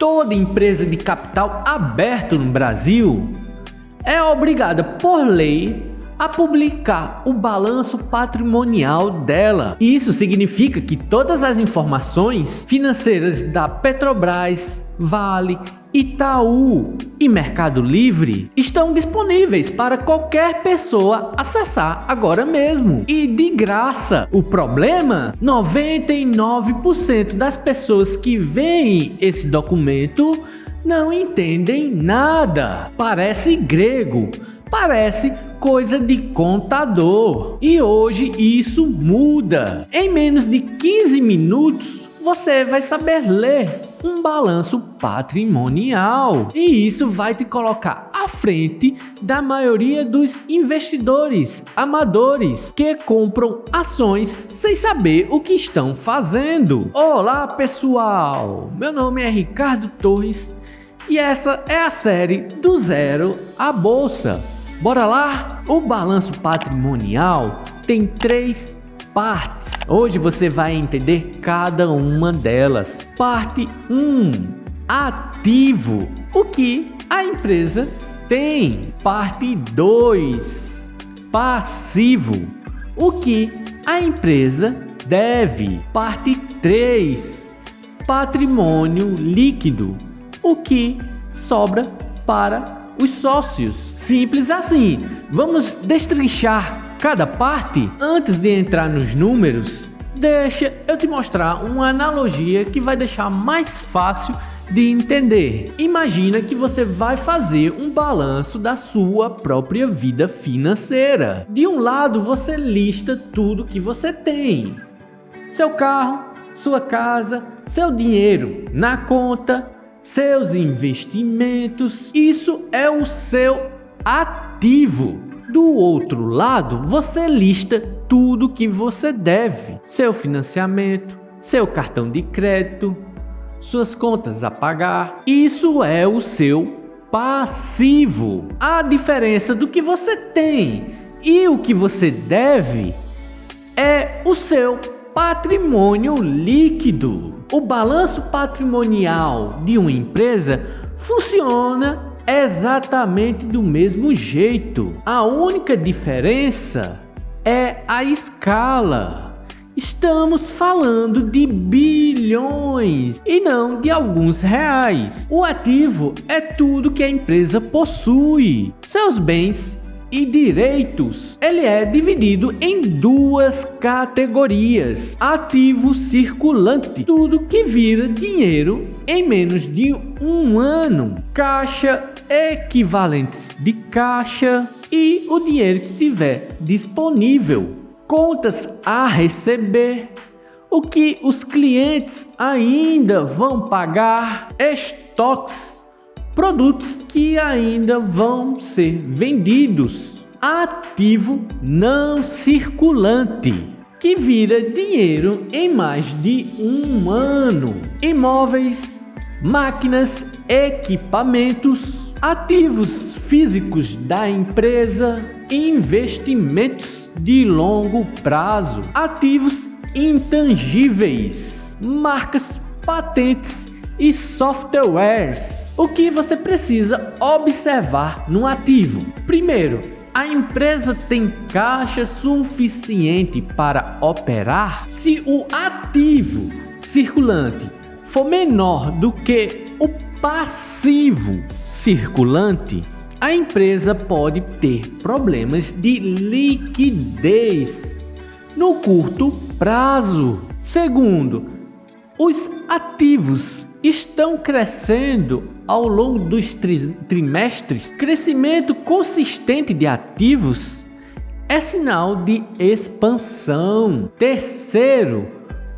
Toda empresa de capital aberto no Brasil é obrigada por lei a publicar o balanço patrimonial dela. Isso significa que todas as informações financeiras da Petrobras, Vale, Itaú e Mercado Livre estão disponíveis para qualquer pessoa acessar agora mesmo e de graça. O problema? 99% das pessoas que veem esse documento não entendem nada. Parece grego, parece coisa de contador. E hoje isso muda. Em menos de 15 minutos você vai saber ler um balanço patrimonial. E isso vai te colocar à frente da maioria dos investidores amadores que compram ações sem saber o que estão fazendo. Olá pessoal, meu nome é Ricardo Torres e essa é a série do Zero à Bolsa. Bora lá? O balanço patrimonial tem 3 partes. Hoje você vai entender cada uma delas. Parte 1. Ativo. O que a empresa tem. Parte 2. Passivo. O que a empresa deve. Parte 3. Patrimônio líquido. O que sobra para os sócios. Simples assim. Vamos destrinchar cada parte? Antes de entrar nos números, deixa eu te mostrar uma analogia que vai deixar mais fácil de entender. Imagina que você vai fazer um balanço da sua própria vida financeira. De um lado, você lista tudo que você tem: seu carro, sua casa, seu dinheiro na conta, seus investimentos. Isso é o seu ativo. Do outro lado, você lista tudo que você deve: seu financiamento, seu cartão de crédito, suas contas a pagar. Isso é o seu passivo. A diferença do que você tem e o que você deve é o seu patrimônio líquido. O balanço patrimonial de uma empresa funciona exatamente do mesmo jeito. A única diferença é a escala. Estamos falando de bilhões e não de alguns reais. O ativo é tudo que a empresa possui, seus bens e direitos. Ele é dividido em 2 categorias: ativo circulante, tudo que vira dinheiro em menos de um ano, caixa, equivalentes de caixa e o dinheiro que tiver disponível, contas a receber, o que os clientes ainda vão pagar, estoques, produtos que ainda vão ser vendidos. Ativo não circulante, que vira dinheiro em mais de um ano: imóveis, máquinas, equipamentos, ativos físicos da empresa, investimentos de longo prazo, ativos intangíveis, marcas, patentes e softwares. O que você precisa observar no ativo? Primeiro, a empresa tem caixa suficiente para operar? Se o ativo circulante for menor do que o passivo circulante, a empresa pode ter problemas de liquidez no curto prazo. Segundo, os ativos estão crescendo ao longo dos trimestres. Crescimento consistente de ativos é sinal de expansão. Terceiro,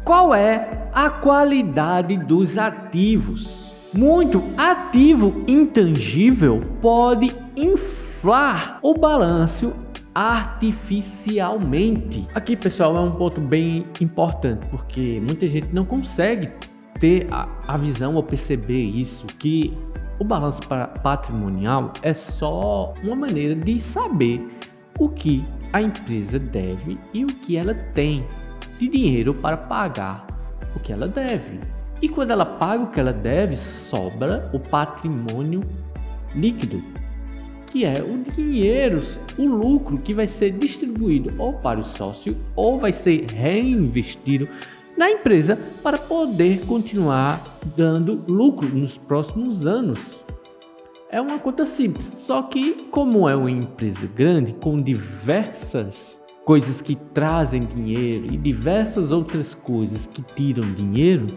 qual é a qualidade dos ativos? Muito ativo intangível pode inflar o balanço artificialmente. Aqui, pessoal, é um ponto bem importante, porque muita gente não consegue ter a visão ou perceber isso, que o balanço patrimonial é só uma maneira de saber o que a empresa deve e o que ela tem de dinheiro para pagar o que ela deve. E quando ela paga o que ela deve, sobra o patrimônio líquido, que é o dinheiro, o lucro que vai ser distribuído ou para o sócio ou vai ser reinvestido na empresa para poder continuar dando lucro nos próximos anos. É uma conta simples, só que como é uma empresa grande com diversas coisas que trazem dinheiro e diversas outras coisas que tiram dinheiro,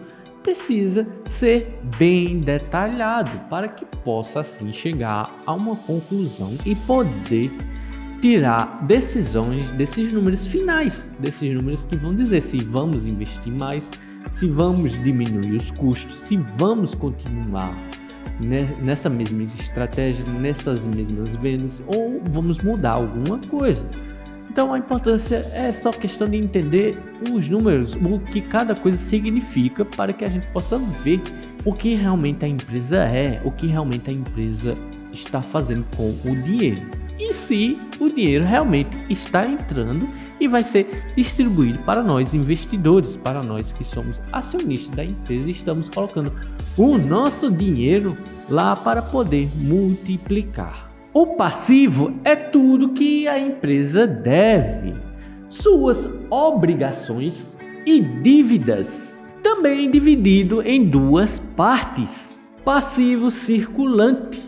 precisa ser bem detalhado para que possa assim chegar a uma conclusão e poder tirar decisões desses números finais, desses números que vão dizer se vamos investir mais, se vamos diminuir os custos, se vamos continuar nessa mesma estratégia, nessas mesmas vendas ou vamos mudar alguma coisa. Então a importância é só questão de entender os números, o que cada coisa significa para que a gente possa ver o que realmente a empresa é, o que realmente a empresa está fazendo com o dinheiro. E se o dinheiro realmente está entrando e vai ser distribuído para nós investidores, para nós que somos acionistas da empresa e estamos colocando o nosso dinheiro lá para poder multiplicar. O passivo é tudo que a empresa deve, suas obrigações e dívidas, também dividido em duas partes. Passivo circulante,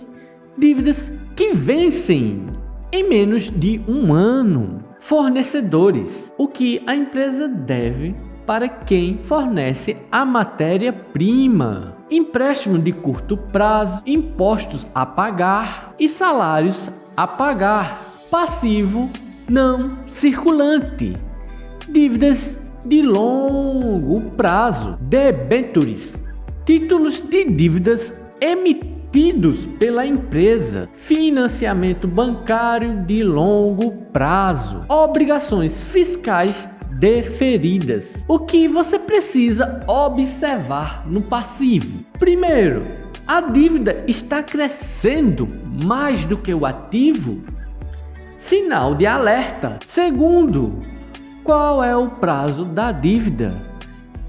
dívidas que vencem em menos de um ano. Fornecedores, o que a empresa deve para quem fornece a matéria-prima. Empréstimo de curto prazo, impostos a pagar e salários a pagar. Passivo não circulante, dívidas de longo prazo, debêntures, títulos de dívidas emitidos pela empresa, financiamento bancário de longo prazo, obrigações fiscais deferidas. O que você precisa observar no passivo? Primeiro, a dívida está crescendo mais do que o ativo? Sinal de alerta. Segundo, qual é o prazo da dívida?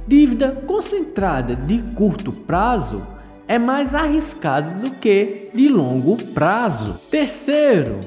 Dívida concentrada de curto prazo é mais arriscada do que de longo prazo. Terceiro,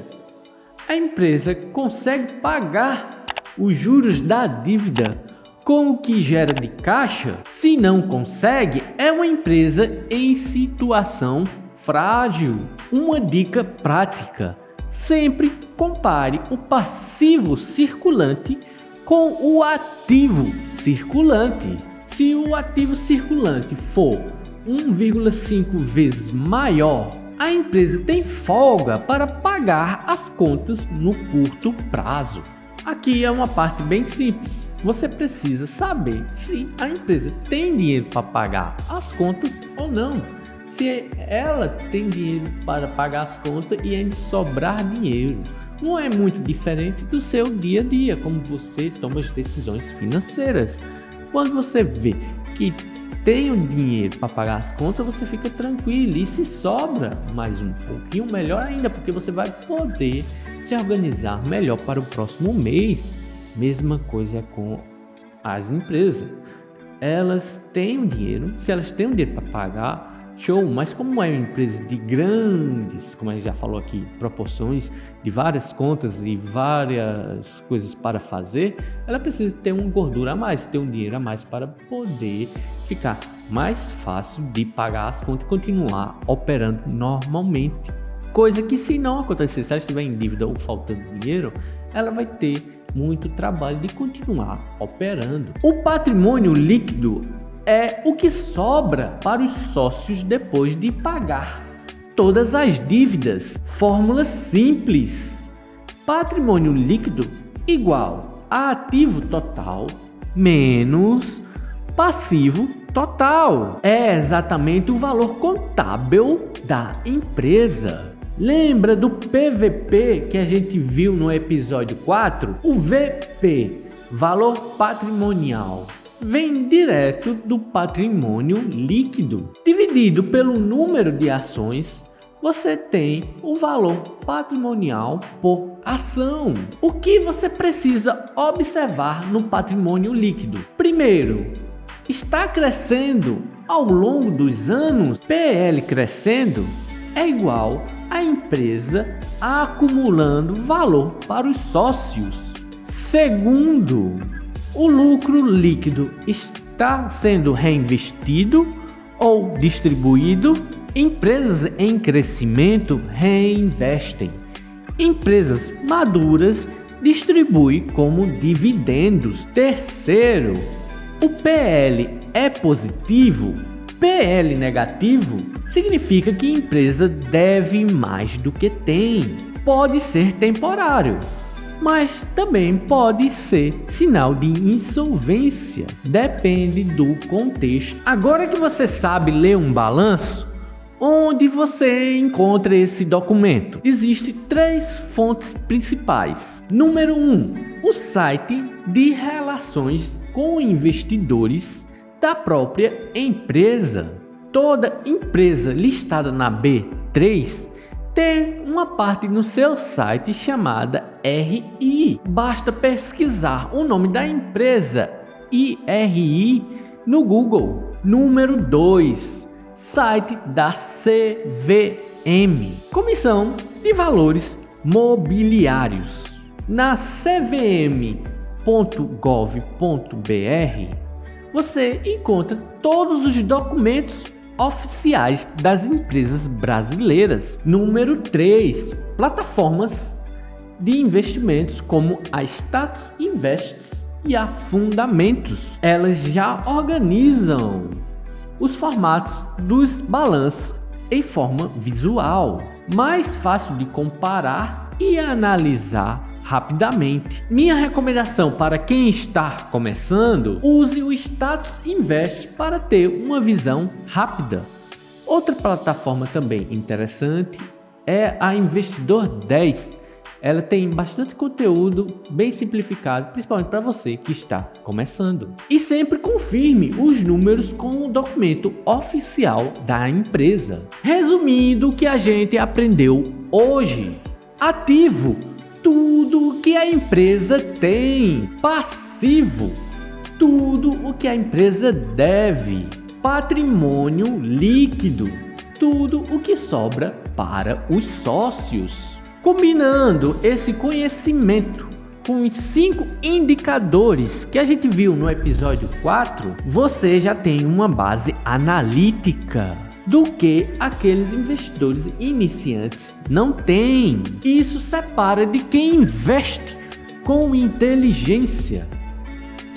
a empresa consegue pagar os juros da dívida com o que gera de caixa? Se não consegue, é uma empresa em situação frágil. Uma dica prática: sempre compare o passivo circulante com o ativo circulante. Se o ativo circulante for 1,5 vezes maior, a empresa tem folga para pagar as contas no curto prazo. Aqui é uma parte bem simples. Você precisa saber se a empresa tem dinheiro para pagar as contas ou não. Se ela tem dinheiro para pagar as contas e ainda sobrar dinheiro. Não é muito diferente do seu dia a dia, como você toma as decisões financeiras. Quando você vê que tem o dinheiro para pagar as contas, você fica tranquilo. E se sobra mais um pouquinho, melhor ainda, porque você vai poder se organizar melhor para o próximo mês. Mesma coisa com as empresas. Elas têm o dinheiro, se elas têm o dinheiro para pagar, show, mas como é uma empresa de grandes, como a gente já falou aqui, proporções, de várias contas e várias coisas para fazer, ela precisa ter uma gordura a mais, ter um dinheiro a mais para poder ficar mais fácil de pagar as contas e continuar operando normalmente. Coisa que se não acontecer, se ela estiver em dívida ou faltando dinheiro, ela vai ter muito trabalho de continuar operando. O patrimônio líquido é o que sobra para os sócios depois de pagar todas as dívidas. Fórmula simples: patrimônio líquido igual a ativo total menos passivo total. É exatamente o valor contábil da empresa. Lembra do PVP que a gente viu no episódio 4? O VP, valor patrimonial, vem direto do patrimônio líquido. Dividido pelo número de ações, você tem o valor patrimonial por ação. O que você precisa observar no patrimônio líquido? Primeiro, está crescendo ao longo dos anos, PL crescendo é igual a empresa acumulando valor para os sócios. Segundo, o lucro líquido está sendo reinvestido ou distribuído. Empresas em crescimento reinvestem. Empresas maduras distribuem como dividendos. Terceiro, o PL é positivo. PL negativo significa que a empresa deve mais do que tem. Pode ser temporário, mas também pode ser sinal de insolvência. Depende do contexto. Agora que você sabe ler um balanço, onde você encontra esse documento? Existem 3 fontes principais. Número 1, o site de relações com investidores da própria empresa. Toda empresa listada na B3 tem uma parte no seu site chamada RI. Basta pesquisar o nome da empresa IRI no Google. Número 2, site da CVM, Comissão de Valores Mobiliários. Na cvm.gov.br você encontra todos os documentos oficiais das empresas brasileiras. Número 3, plataformas de investimentos como a Status Invest e a Fundamentos. Elas já organizam os formatos dos balanços em forma visual, mais fácil de comparar e analisar rapidamente. Minha recomendação para quem está começando: use o Status Invest para ter uma visão rápida. Outra plataforma também interessante é a Investidor 10. Ela tem bastante conteúdo bem simplificado, principalmente para você que está começando. E sempre confirme os números com o documento oficial da empresa. Resumindo o que a gente aprendeu hoje: ativo, tudo o que a empresa tem. Passivo, tudo o que a empresa deve. Patrimônio líquido, tudo o que sobra para os sócios. Combinando esse conhecimento com os 5 indicadores que a gente viu no episódio 4, você já tem uma base analítica do que aqueles investidores iniciantes não têm. Isso separa de quem investe com inteligência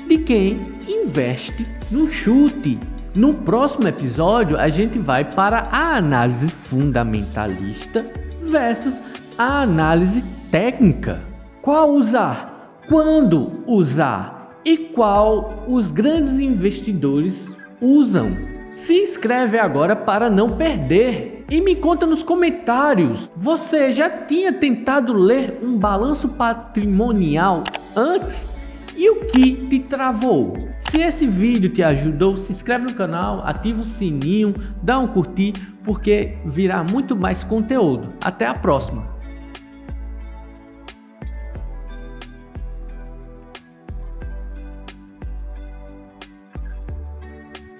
de quem investe no chute. No próximo episódio, a gente vai para a análise fundamentalista versus a análise técnica. Qual usar? Quando usar? E qual os grandes investidores usam? Se inscreve agora para não perder. E me conta nos comentários, você já tinha tentado ler um balanço patrimonial antes? E o que te travou? Se esse vídeo te ajudou, se inscreve no canal, ativa o sininho, dá um curtir, porque virá muito mais conteúdo. Até a próxima!